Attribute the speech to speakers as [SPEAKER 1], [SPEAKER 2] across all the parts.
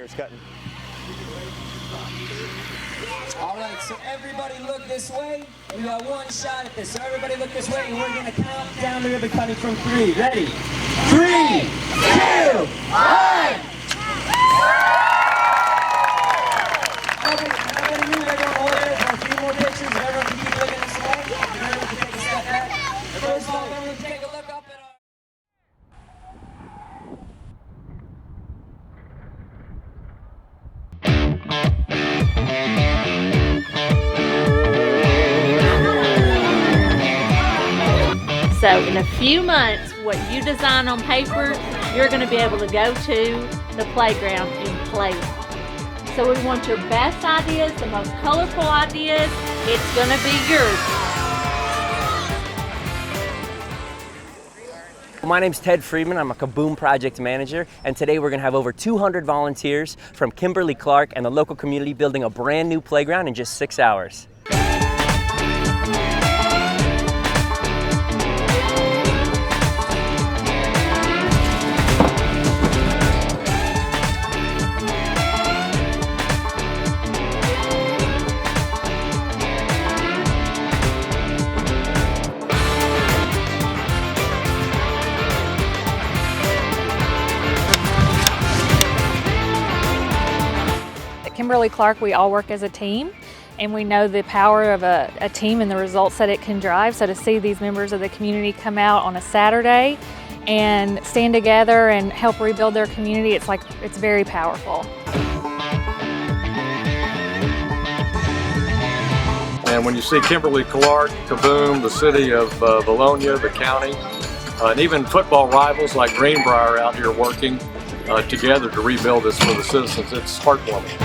[SPEAKER 1] wires cutting.
[SPEAKER 2] All right, so everybody look this way. We got one shot at this. So everybody look this way, and we're going to count down the ribbon cutting from 3. Ready? 3, 2, 1. Okay, everybody move. Everyone hold it for a few more pictures. Everyone can keep looking this way. Everyone can take a step back. First of all, everyone can take a look up at our...
[SPEAKER 3] So in a few months, what you design on paper, you're going to be able to go to the playground and play with. So we want your best ideas, the most colorful ideas. It's going to be yours.
[SPEAKER 4] My name's Ted Friedman. I'm a Kaboom project manager, and today we're going to have over 200 volunteers from Kimberly-Clark and the local community building a brand new playground in just 6 hours.
[SPEAKER 5] Kimberly-Clark, we all work as a team, and we know the power of a team and the results that it can drive. So to see these members of the community come out on a Saturday and stand together and help rebuild their community, it's very powerful.
[SPEAKER 6] And when you see Kimberly-Clark, Kaboom, the city of Vilonia, the county, and even football rivals like Greenbrier out here working together to rebuild this for the citizens, it's heartwarming.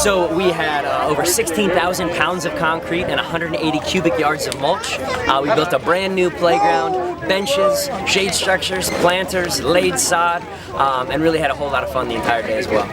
[SPEAKER 4] So we had over 16,000 pounds of concrete and 180 cubic yards of mulch. We built a brand new playground, benches, shade structures, planters, laid sod, and really had a whole lot of fun the entire day as well.